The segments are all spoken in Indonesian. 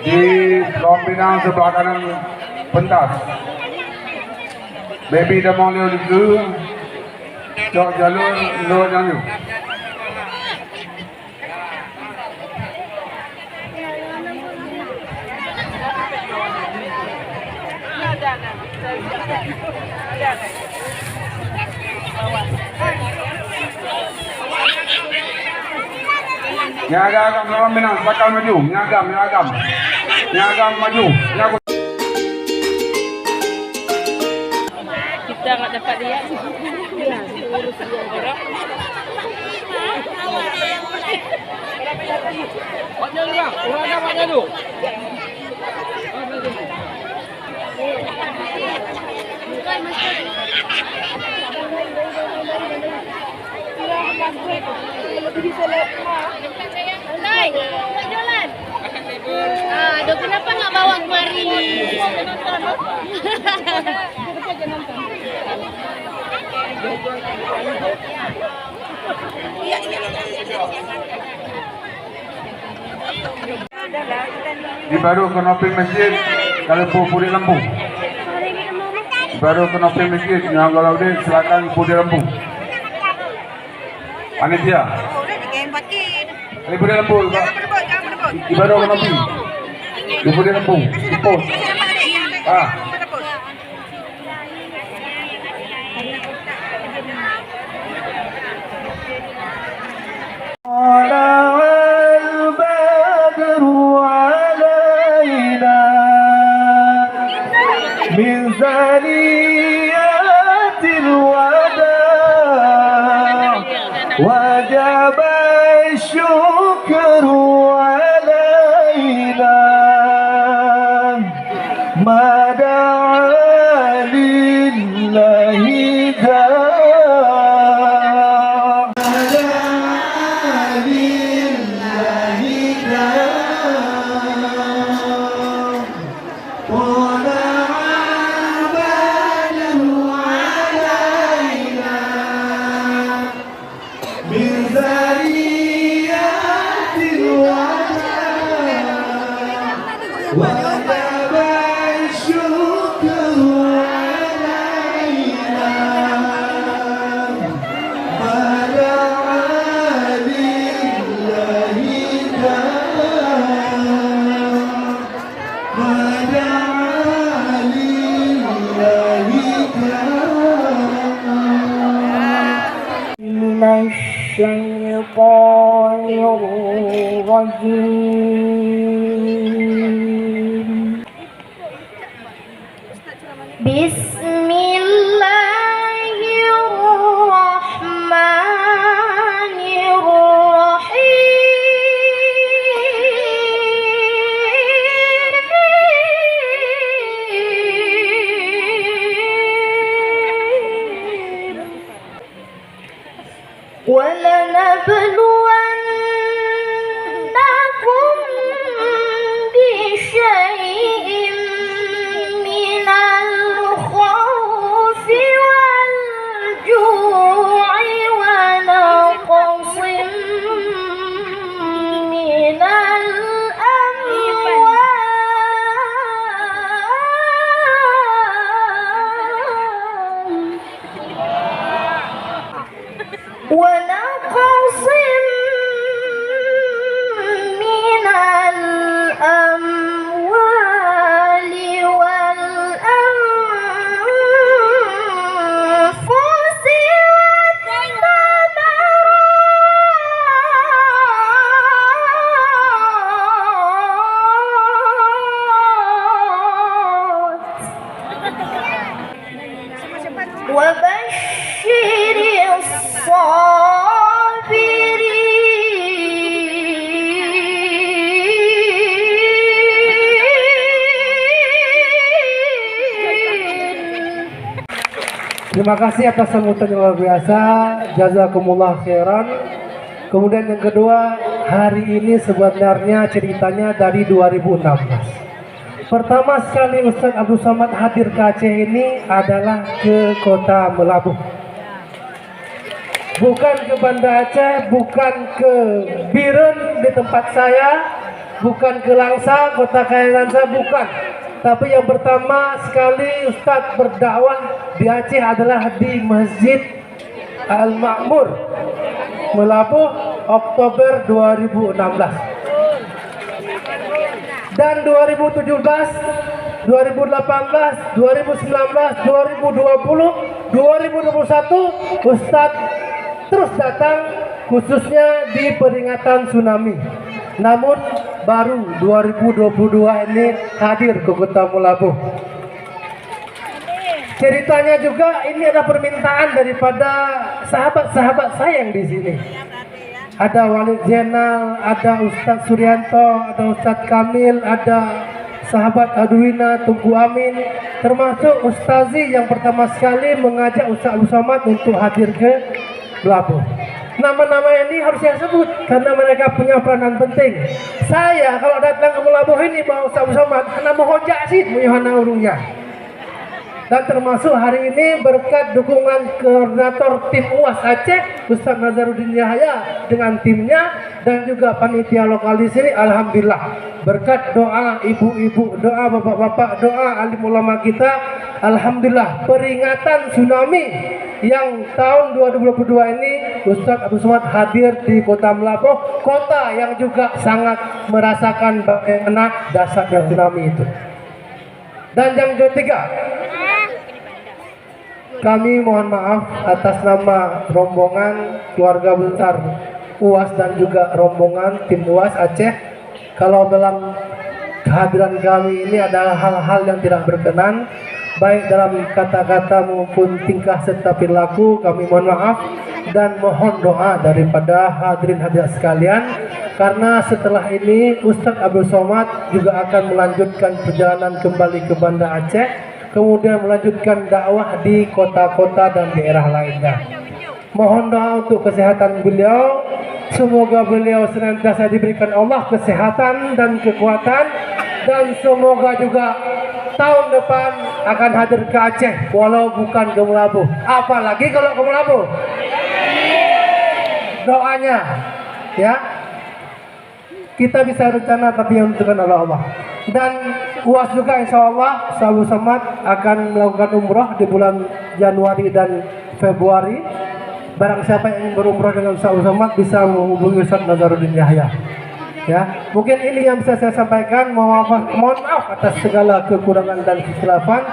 di Lompinang sebelah kanan pentas. Baby dah mau lewat itu, cok jalur lewat jalur. Nyagam Lompinang bakal maju, nyagam maju, Kita nggak dapat lihat. Jalan. Aduh, kenapa nggak bawa kemari? Di baru Kenopi Masjid kalau Puri Lembu. Baru Kenopi Masjid yang kalau di selatan Puri Lembu. Panitia. Di Puri Lembu. Di baru Kenopi. Di Puri Lembu. Di pos. من ثنيات الوداع وجب الشكر علينا ما دعا لله الشيطان الرجيم بسم الله الرحمن الرحيم ولنبلونكم بشيء من الخوف والجوع ونقص من ونقص من الأموال والأنفس والثمرات وبشر Terima kasih atas sambutan yang luar biasa. Jazakumullah khairan. Kemudian yang kedua, hari ini sebenarnya ceritanya dari 2016. Pertama sekali Ustadz Abdul Somad hadir ke Aceh ini adalah ke kota Melabuh. Bukan ke Banda Aceh, bukan ke Biren di tempat saya, bukan ke Langsa, kota Kayarangsa, bukan. Tapi yang pertama sekali Ustadz berdakwah di Aceh adalah di Masjid Al-Ma'mur, Melabuh, Oktober 2016. Dan 2017, 2018, 2019, 2020, 2021 Ustadz terus datang khususnya di peringatan tsunami. Namun baru 2022 ini hadir ke Kota Melabuh. Ceritanya juga ini ada permintaan daripada sahabat-sahabat saya yang di sini. Ada Walid Zainal, ada Ustadz Suryanto, ada Ustadz Kamil, ada sahabat Adwina, Tunggu Amin, termasuk Ustazi yang pertama sekali mengajak Ustadz Abu Somad untuk hadir ke Melabuh. Nama-nama ini harus saya sebut karena mereka punya peranan penting. Saya kalau datang ke Melabuh ini bawa Ustadz Abu Somad, karena mohon jaksit menyuhana urungnya. Dan termasuk hari ini berkat dukungan koordinator tim UAS Aceh Ustadz Nazaruddin Yahya dengan timnya dan juga panitia lokal di sini, alhamdulillah berkat doa ibu-ibu, doa bapak-bapak, doa alim ulama kita, alhamdulillah peringatan tsunami yang tahun 2022 ini Ustadz Abu Somad hadir di Kota Melabuh, kota yang juga sangat merasakan bagaimana dasarnya tsunami itu. Dan yang ketiga, kami mohon maaf atas nama rombongan keluarga besar UAS dan juga rombongan tim UAS Aceh kalau dalam kehadiran kami ini adalah hal-hal yang tidak berkenan baik dalam kata-kata maupun tingkah serta perilaku. Kami mohon maaf dan mohon doa daripada hadirin hadirat sekalian, karena setelah ini Ustadz Abdul Somad juga akan melanjutkan perjalanan kembali ke Banda Aceh, kemudian melanjutkan dakwah di kota-kota dan daerah lainnya. Mohon doa untuk kesehatan beliau, semoga beliau senantiasa diberikan Allah kesehatan dan kekuatan, dan semoga juga tahun depan akan hadir ke Aceh walau bukan ke Melabuh, apalagi kalau ke Melabuh. Doanya ya, kita bisa rencana tapi yang ditentukan oleh Allah. Dan UAS juga insya Allah Abu Somad akan melakukan umroh di bulan Januari dan Februari. Barang siapa yang ingin berumroh dengan Abu Somad bisa menghubungi Ustadz Nazaruddin Yahya. Ya, mungkin ini yang bisa saya sampaikan. Mohon maaf atas segala kekurangan dan kekhilafan.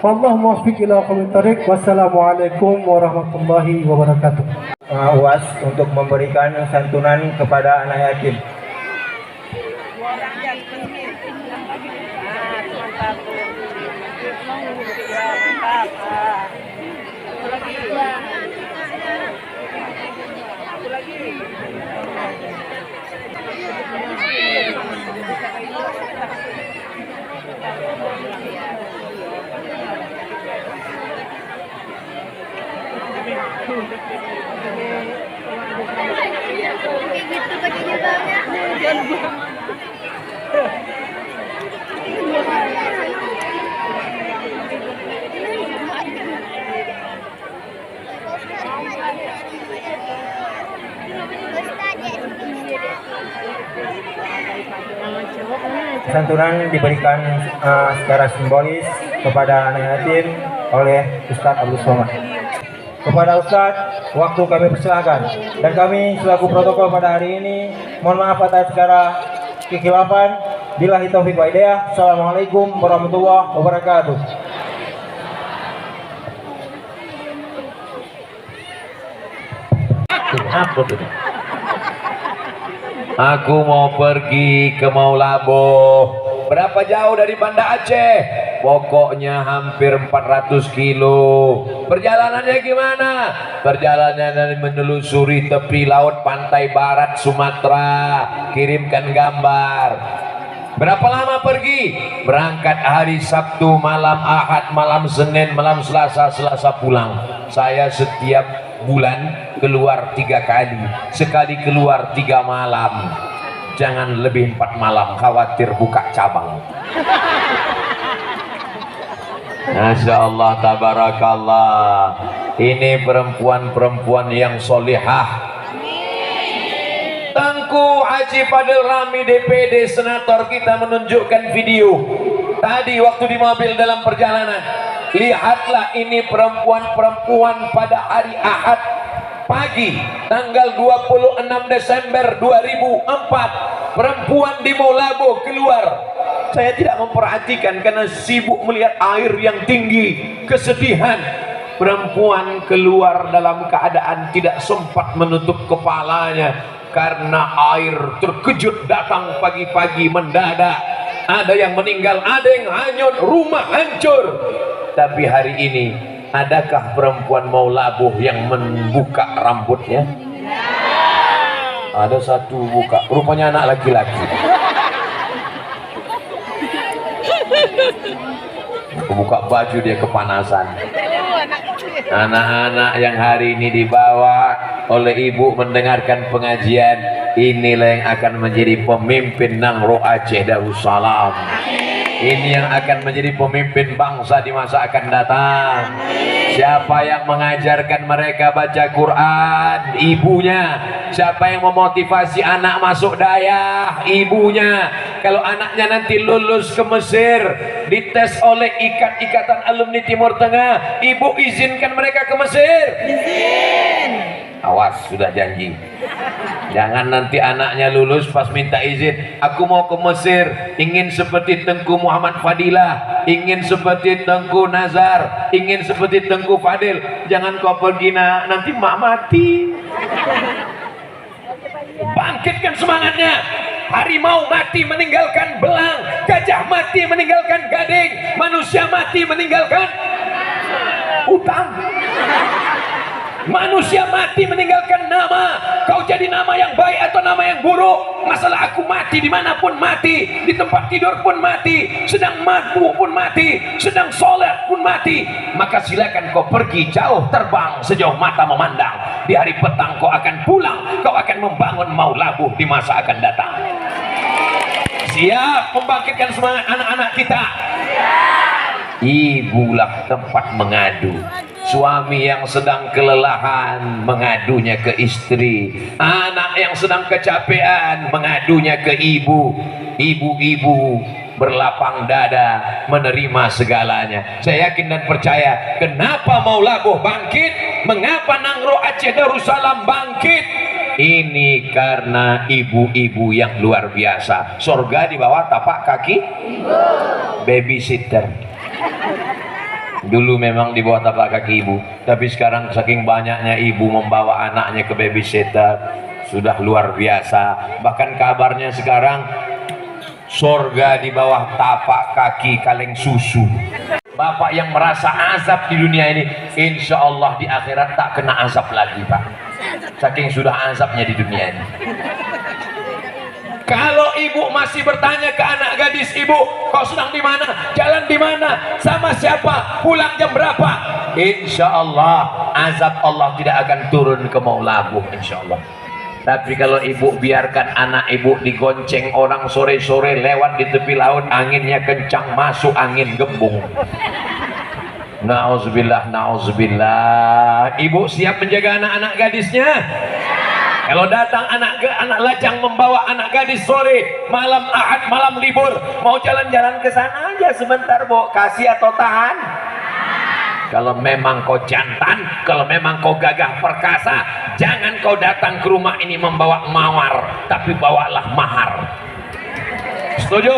Wallahu muwaffiq ila aqwamit thoriq. Wassalamualaikum warahmatullahi wabarakatuh. UAS untuk memberikan santunan kepada anak yatim. Gitu bajunya banyak. Santunan diberikan secara simbolis kepada anak yatim oleh Ustadz Abdul Somad. Kepada Ustadz, waktu kami persilakan, dan kami selaku protokol pada hari ini mohon maaf atas segala kekhilafan. Billahi taufiq wa hidayah. Assalamualaikum warahmatullahi wabarakatuh. Apa tuh? Aku mau pergi ke Melabuh. Berapa jauh dari Banda Aceh? Pokoknya hampir 400 kilo. Perjalanannya gimana? Perjalanannya menelusuri tepi laut pantai barat Sumatera. Kirimkan gambar. Berapa lama pergi? Berangkat hari Sabtu, malam Ahad, malam Senin, malam Selasa, Selasa pulang. Saya setiap bulan keluar 3 kali. Sekali keluar 3 malam. Jangan lebih 4 malam, khawatir buka cabang. Masya Allah, tabarakallah. Ini perempuan-perempuan yang solihah. Temanku Haji Fadil Rami DPD Senator kita menunjukkan video tadi waktu di mobil dalam perjalanan. Lihatlah ini perempuan-perempuan pada hari Ahad pagi tanggal 26 Desember 2004. Perempuan di Maulabo keluar. Saya tidak memperhatikan karena sibuk melihat air yang tinggi, kesedihan. Perempuan keluar dalam keadaan tidak sempat menutup kepalanya karena air terkejut datang pagi-pagi mendadak. Ada yang meninggal, ada yang hanyut, rumah hancur. Tapi hari ini adakah perempuan Maulabo yang membuka rambutnya? Ada satu buka, rupanya anak laki-laki. Buka baju dia kepanasan. Anak-anak yang hari ini dibawa oleh ibu mendengarkan pengajian, inilah yang akan menjadi pemimpin Nangro Aceh Darussalam. Ini yang akan menjadi pemimpin bangsa di masa akan datang. Siapa yang mengajarkan mereka baca Quran? Ibunya. Siapa yang memotivasi anak masuk dayah? Ibunya. Kalau anaknya nanti lulus ke Mesir, dites oleh ikatan alumni Timur Tengah, ibu izinkan mereka ke Mesir? Izin. Awas, sudah janji. Jangan nanti anaknya lulus pas minta izin, aku mau ke Mesir, ingin seperti Tengku Muhammad Fadilah, ingin seperti Tengku Nazar, ingin seperti Tengku Fadil. Jangan kau pergi nak, nanti mak mati. Bangkitkan semangatnya. Harimau mati meninggalkan belang, gajah mati meninggalkan gading, manusia mati meninggalkan utang. Manusia mati meninggalkan nama. Kau jadi nama yang baik atau nama yang buruk? Masalah aku mati dimanapun mati, di tempat tidur pun mati, sedang mabuk pun mati, sedang sholat pun mati. Maka silakan kau pergi jauh, terbang sejauh mata memandang. Di hari petang kau akan pulang, kau akan membangun Maulabo di masa akan datang. Siap membangkitkan semangat anak-anak kita? Ibulah tempat mengadu. Suami yang sedang kelelahan mengadunya ke istri, anak yang sedang kecapean mengadunya ke ibu. Ibu-ibu berlapang dada menerima segalanya. Saya yakin dan percaya, kenapa Maulabo bangkit, mengapa Nangro Aceh Darussalam bangkit, ini karena ibu-ibu yang luar biasa. Surga di bawah tapak kaki ibu. Babysitter. Dulu memang di bawah tapak kaki ibu, tapi sekarang saking banyaknya ibu membawa anaknya ke babysitter, sudah luar biasa. Bahkan kabarnya sekarang surga di bawah tapak kaki kaleng susu. Bapak yang merasa azab di dunia ini, insya Allah di akhirat tak kena azab lagi Pak, saking sudah azabnya di dunia ini. Kalau ibu masih bertanya ke anak gadis ibu, kau sedang di mana? Jalan di mana? Sama siapa? Pulang jam berapa? Insya Allah azab Allah tidak akan turun ke Maulabo, insya Allah. Tapi kalau ibu biarkan anak ibu digonceng orang sore-sore lewat di tepi laut, anginnya kencang, masuk angin gembung. Nauzubillah, nauzubillah. Ibu siap menjaga anak-anak gadisnya? Kalau datang anak lajang membawa anak gadis sore, malam Ahad, malam libur, mau jalan-jalan ke sana aja sebentar, Bu. Kasih atau tahan? Kalau memang kau jantan, kalau memang kau gagah perkasa, jangan kau datang ke rumah ini membawa mawar, tapi bawalah mahar. Setuju?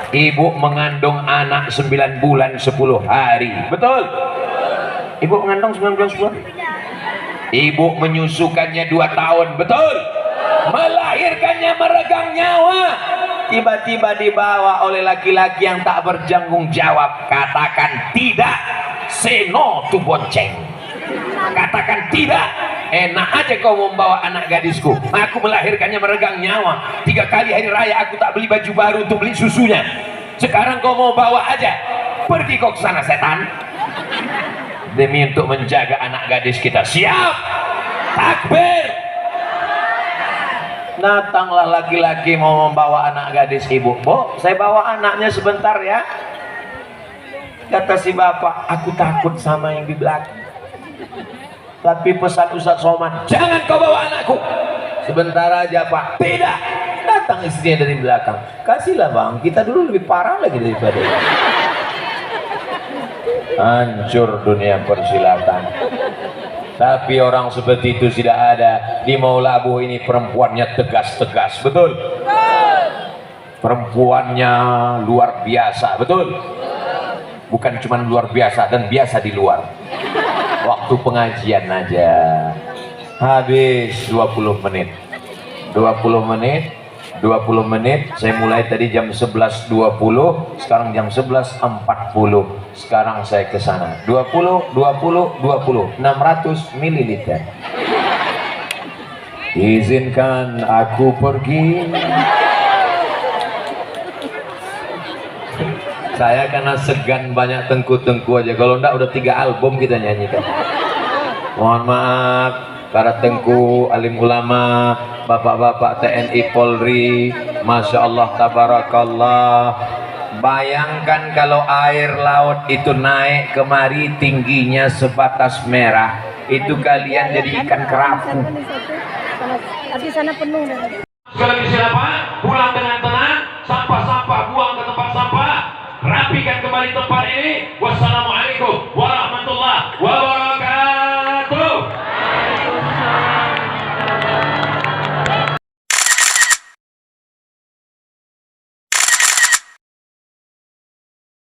Ibu mengandung anak 9 bulan 10 hari. Betul? Ibu mengandung 9 bulan 10 hari? Ibu menyusukannya 2 tahun, betul? Melahirkannya meregang nyawa. Tiba-tiba dibawa oleh laki-laki yang tak bertanggung jawab. Katakan tidak, say no to bonceng. Katakan tidak. Enak aja kau membawa anak gadisku. Aku melahirkannya meregang nyawa. 3 kali hari raya aku tak beli baju baru untuk beli susunya. Sekarang kau mau bawa aja. Pergi kau ke sana setan. Demi untuk menjaga anak gadis kita. Siap? Takbir. Datanglah laki-laki mau membawa anak gadis ibu. Bu, saya bawa anaknya sebentar ya. Kata si bapak, aku takut sama yang di belakang. Tapi pesan Ustaz Somad, jangan kau bawa anakku. Sebentar aja Pak. Tidak. Datang istrinya dari belakang. Kasihlah Bang, kita dulu lebih parah lagi daripada ini. Hancur dunia persilatan. Tapi orang seperti itu tidak ada. Di Maulabu ini perempuannya tegas-tegas, betul? Perempuannya luar biasa, betul? Bukan cuma luar biasa dan biasa di luar. Waktu pengajian aja habis 20 menit 20 menit. Saya mulai tadi jam 11.20, sekarang jam 11.40. Sekarang saya ke sana 20 600 ml. Izinkan aku pergi. Saya karena segan banyak tengku-tengku aja. Kalau enggak udah 3 album kita nyanyikan. Mohon maaf para tengku, alim ulama, bapak-bapak TNI Polri, Masya Allah tabarakallah. Bayangkan kalau air laut itu naik kemari tingginya sebatas merah, itu kalian jadi ikan kerapu. Di sana penuh. Sekali lagi silakan pulang dengan tenang, sampah-sampah buang ke tempat sampah, rapikan kembali tempat ini. Wassalamualaikum warahmatullahi wabarakatuh.